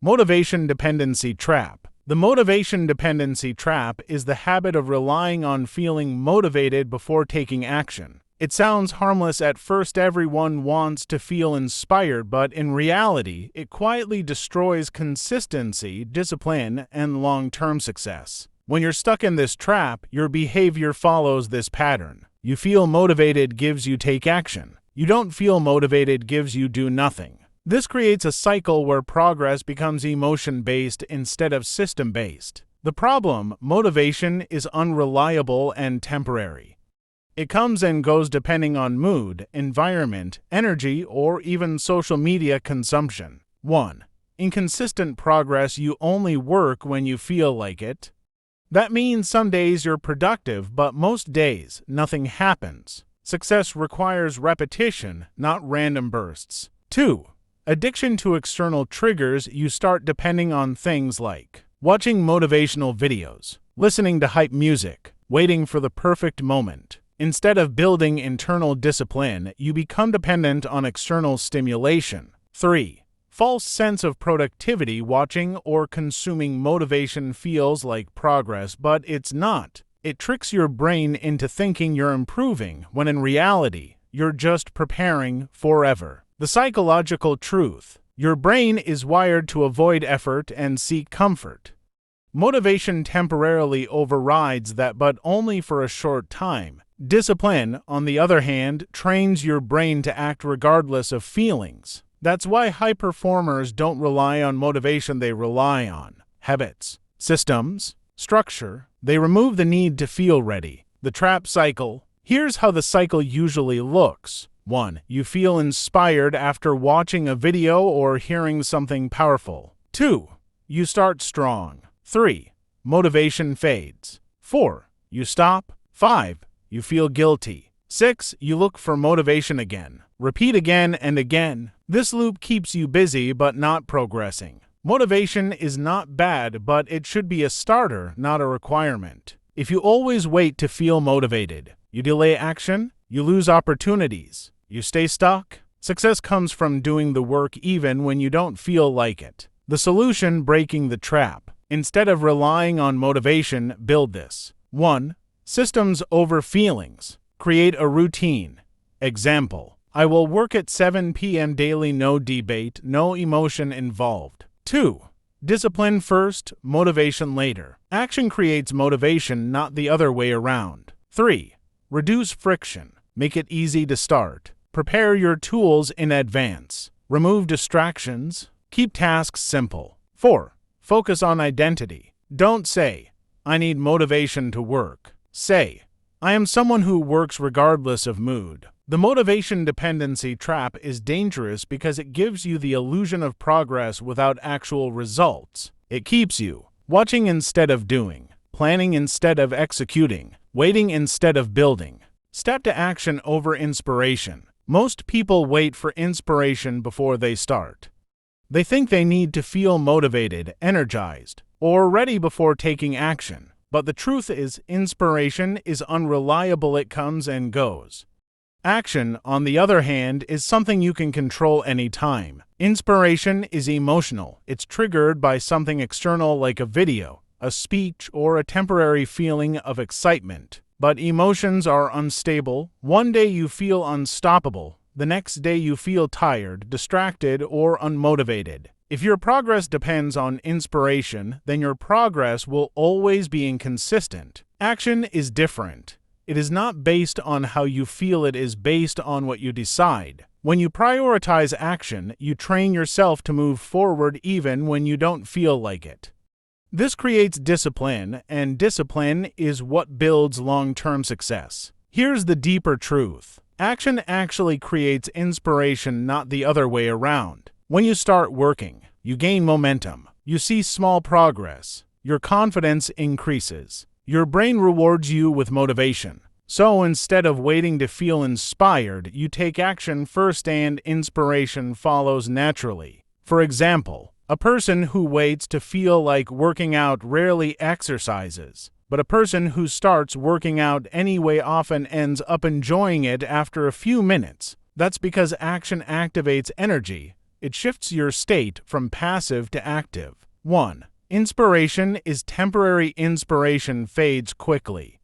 Motivation dependency trap. The motivation dependency trap is the habit of relying on feeling motivated before taking action. It sounds harmless at first. Everyone wants to feel inspired, but in reality, it quietly destroys consistency, discipline, and long-term success. When you're stuck in this trap, your behavior follows this pattern. You feel motivated gives you take action. You don't feel motivated gives you do nothing. This creates a cycle where progress becomes emotion-based instead of system-based. The problem: motivation is unreliable and temporary. It comes and goes depending on mood, environment, energy, or even social media consumption. 1. Inconsistent progress. You only work when you feel like it. That means some days you're productive, but most days nothing happens. Success requires repetition, not random bursts. 2. Addiction to external triggers. You start depending on things like watching motivational videos, listening to hype music, waiting for the perfect moment. Instead of building internal discipline, you become dependent on external stimulation. 3. False sense of productivity. Watching or consuming motivation feels like progress, but it's not. It tricks your brain into thinking you're improving, when in reality, you're just preparing forever. The psychological truth: your brain is wired to avoid effort and seek comfort. Motivation temporarily overrides that, but only for a short time. Discipline, on the other hand, trains your brain to act regardless of feelings. That's why high performers don't rely on motivation, they rely on habits, systems, structure. They remove the need to feel ready. The trap cycle. Here's how the cycle usually looks. 1. You feel inspired after watching a video or hearing something powerful. 2. You start strong. 3. Motivation fades. 4. You stop. 5. You feel guilty. 6. You look for motivation again. Repeat again and again. This loop keeps you busy but not progressing. Motivation is not bad, but it should be a starter, not a requirement. If you always wait to feel motivated, you delay action, you lose opportunities. You stay stuck. Success comes from doing the work even when you don't feel like it. The solution: breaking the trap. Instead of relying on motivation, build this. 1. Systems over feelings. Create a routine. Example: I will work at 7 p.m. daily, no debate, no emotion involved. 2. Discipline first, motivation later. Action creates motivation, not the other way around. 3. Reduce friction. Make it easy to start. Prepare your tools in advance. Remove distractions. Keep tasks simple. 4. Focus on identity. Don't say, I need motivation to work. Say, I am someone who works regardless of mood. The motivation dependency trap is dangerous because it gives you the illusion of progress without actual results. It keeps you watching instead of doing, planning instead of executing, waiting instead of building. Step to action over inspiration. Most people wait for inspiration before they start. They think they need to feel motivated, energized, or ready before taking action. But the truth is, inspiration is unreliable. It comes and goes. Action, on the other hand, is something you can control anytime. Inspiration is emotional. It's triggered by something external like a video, a speech, or a temporary feeling of excitement. But emotions are unstable. One day you feel unstoppable. The next day you feel tired, distracted, or unmotivated. If your progress depends on inspiration, then your progress will always be inconsistent. Action is different. It is not based on how you feel, it is based on what you decide. When you prioritize action, you train yourself to move forward even when you don't feel like it. This creates discipline, and discipline is what builds long-term success. Here's the deeper truth. Action actually creates inspiration, not the other way around. When you start working, you gain momentum. You see small progress. Your confidence increases. Your brain rewards you with motivation. So instead of waiting to feel inspired, you take action first and inspiration follows naturally. For example, a person who waits to feel like working out rarely exercises, but a person who starts working out anyway often ends up enjoying it after a few minutes. That's because action activates energy, It shifts your state from passive to active. 1. Inspiration is temporary. Inspiration fades quickly.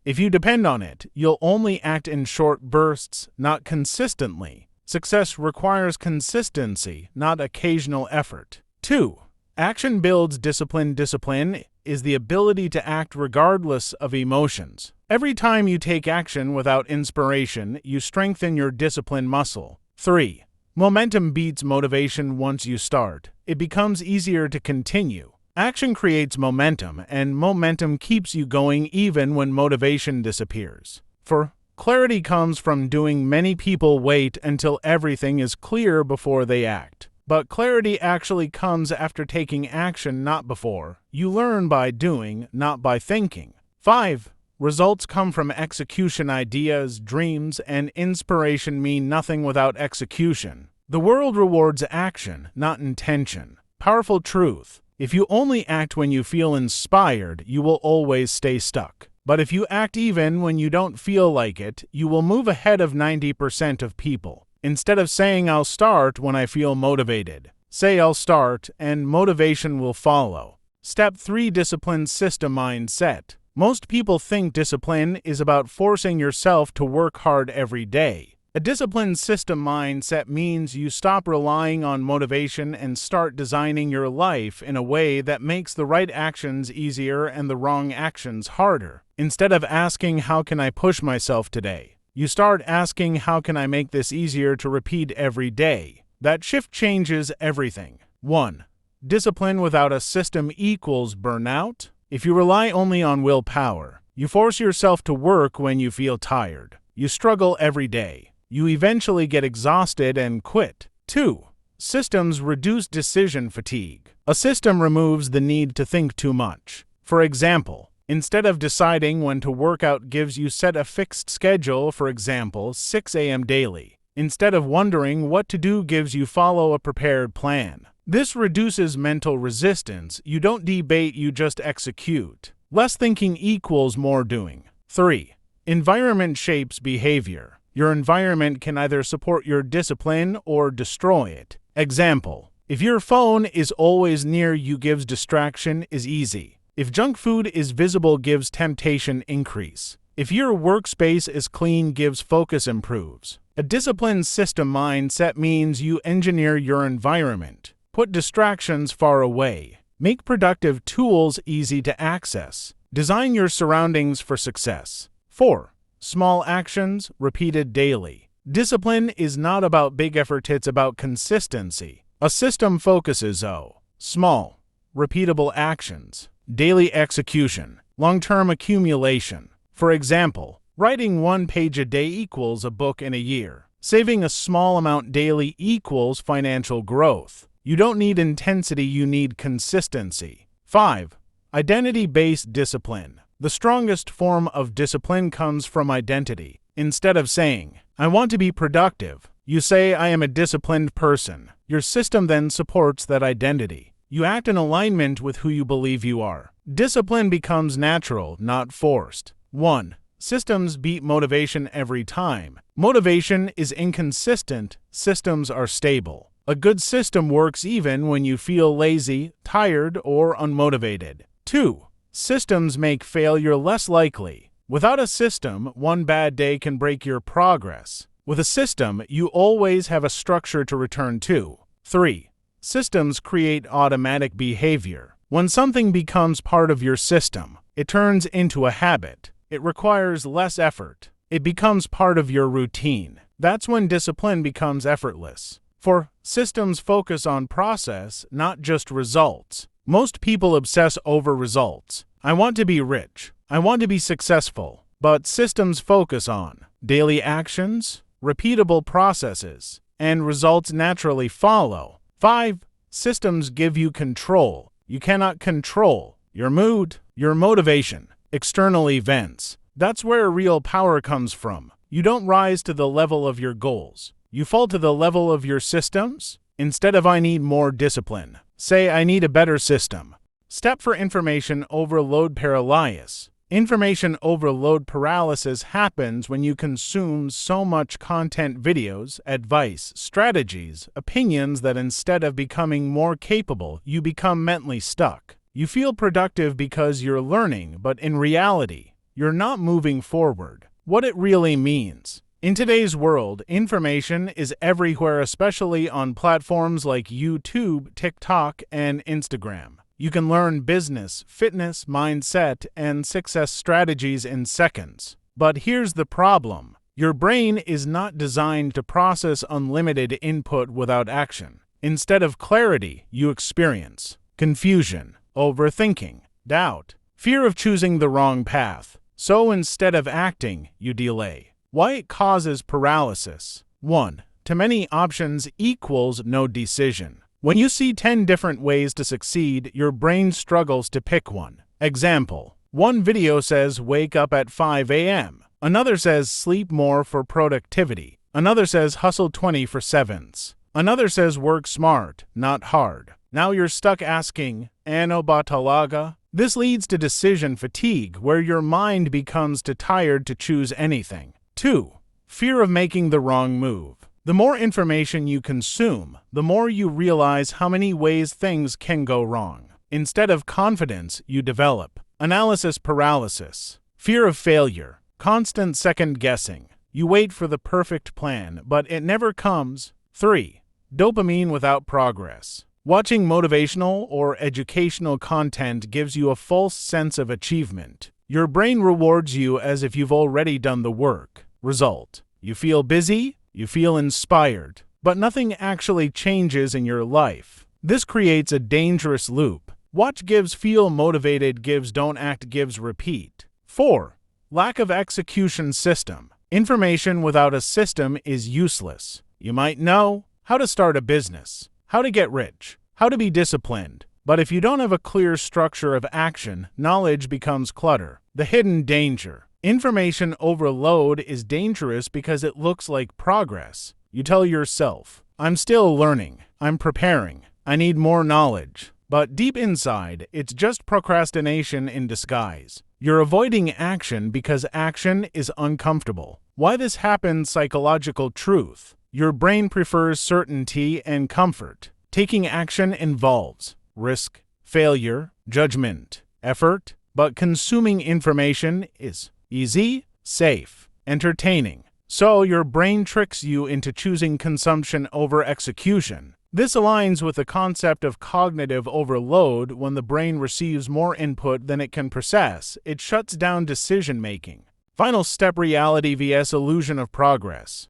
If you depend on it, you'll only act in short bursts, not consistently. Success requires consistency, not occasional effort. 2. Action builds discipline. Discipline is the ability to act regardless of emotions. Every time you take action without inspiration, you strengthen your discipline muscle. 3. Momentum beats motivation. Once you start, it becomes easier to continue. Action creates momentum, and momentum keeps you going even when motivation disappears. 4. Clarity comes from doing. Many people wait until everything is clear before they act. But clarity actually comes after taking action, not before. You learn by doing, not by thinking. 5. Results come from execution. Ideas, dreams, and inspiration mean nothing without execution. The world rewards action, not intention. Powerful truth. If you only act when you feel inspired, you will always stay stuck. But if you act even when you don't feel like it, you will move ahead of 90% of people. Instead of saying I'll start when I feel motivated, say I'll start and motivation will follow. Step 3. Discipline system mindset. Most people think discipline is about forcing yourself to work hard every day. A disciplined system mindset means you stop relying on motivation and start designing your life in a way that makes the right actions easier and the wrong actions harder. Instead of asking, how can I push myself today? You start asking, how can I make this easier to repeat every day? That shift changes everything. 1. Discipline without a system equals burnout. If you rely only on willpower, you force yourself to work when you feel tired. You struggle every day. You eventually get exhausted and quit. 2. Systems reduce decision fatigue. A system removes the need to think too much. For example, instead of deciding when to work out gives you set a fixed schedule, for example, 6 a.m. daily. Instead of wondering what to do gives you follow a prepared plan. This reduces mental resistance. You don't debate, you just execute. Less thinking equals more doing. 3. Environment shapes behavior. Your environment can either support your discipline or destroy it. Example, if your phone is always near you gives distraction is easy. If junk food is visible gives temptation increase. If your workspace is clean gives focus improves. A disciplined system mindset means you engineer your environment. Put distractions far away. Make productive tools easy to access. Design your surroundings for success. 4. Small actions, repeated daily. Discipline is not about big effort, it's about consistency. A system focuses on small, repeatable actions, daily execution, long-term accumulation. For example, writing 1 page a day equals a book in a year. Saving a small amount daily equals financial growth. You don't need intensity, you need consistency. 5. Identity-based discipline. The strongest form of discipline comes from identity. Instead of saying, I want to be productive, you say, I am a disciplined person. Your system then supports that identity. You act in alignment with who you believe you are. Discipline becomes natural, not forced. 1. Systems beat motivation every time. Motivation is inconsistent. Systems are stable. A good system works even when you feel lazy, tired, or unmotivated. 2. Systems make failure less likely. Without a system, one bad day can break your progress. With a system, you always have a structure to return to. 3. Systems create automatic behavior. When something becomes part of your system, it turns into a habit. It requires less effort. It becomes part of your routine. That's when discipline becomes effortless. 4. Systems focus on process, not just results. Most people obsess over results. I want to be rich. I want to be successful. But systems focus on daily actions, repeatable processes, and results naturally follow. 5. Systems give you control. You cannot control your mood, your motivation, external events. That's where real power comes from. You don't rise to the level of your goals. You fall to the level of your systems. Instead of I need more discipline, say I need a better system. Step for information overload paralysis. Information overload paralysis happens when you consume so much content, videos, advice, strategies, opinions that instead of becoming more capable, you become mentally stuck. You feel productive because you're learning, but in reality, you're not moving forward. What it really means. In today's world, information is everywhere, especially on platforms like YouTube, TikTok, and Instagram. You can learn business, fitness, mindset, and success strategies in seconds. But here's the problem. Your brain is not designed to process unlimited input without action. Instead of clarity, you experience confusion, overthinking, doubt, fear of choosing the wrong path. So instead of acting, you delay. Why it causes paralysis? 1. Too many options equals no decision. When you see 10 different ways to succeed, your brain struggles to pick one. Example: one video says wake up at 5 a.m. Another says sleep more for productivity. Another says hustle 24/7. Another says work smart, not hard. Now you're stuck asking, ano ba talaga? This leads to decision fatigue, where your mind becomes too tired to choose anything. 2. Fear of making the wrong move. The more information you consume, the more you realize how many ways things can go wrong. Instead of confidence, you develop analysis paralysis, fear of failure, constant second-guessing. You wait for the perfect plan, but it never comes. 3. Dopamine without progress. Watching motivational or educational content gives you a false sense of achievement. Your brain rewards you as if you've already done the work. Result: you feel busy, you feel inspired, but nothing actually changes in your life. This creates a dangerous loop. Watch gives feel motivated gives don't act gives repeat. 4. Lack of execution system. Information without a system is useless. You might know how to start a business, how to get rich, how to be disciplined, but if you don't have a clear structure of action, knowledge becomes clutter. The hidden danger. Information overload is dangerous because it looks like progress. You tell yourself, I'm still learning, I'm preparing, I need more knowledge. But deep inside, it's just procrastination in disguise. You're avoiding action because action is uncomfortable. Why this happens? Psychological truth. Your brain prefers certainty and comfort. Taking action involves risk, failure, judgment, effort, but consuming information is easy, safe, entertaining. So your brain tricks you into choosing consumption over execution. This aligns with the concept of cognitive overload. When the brain receives more input than it can process, it shuts down decision-making. Final step: reality vs illusion of progress.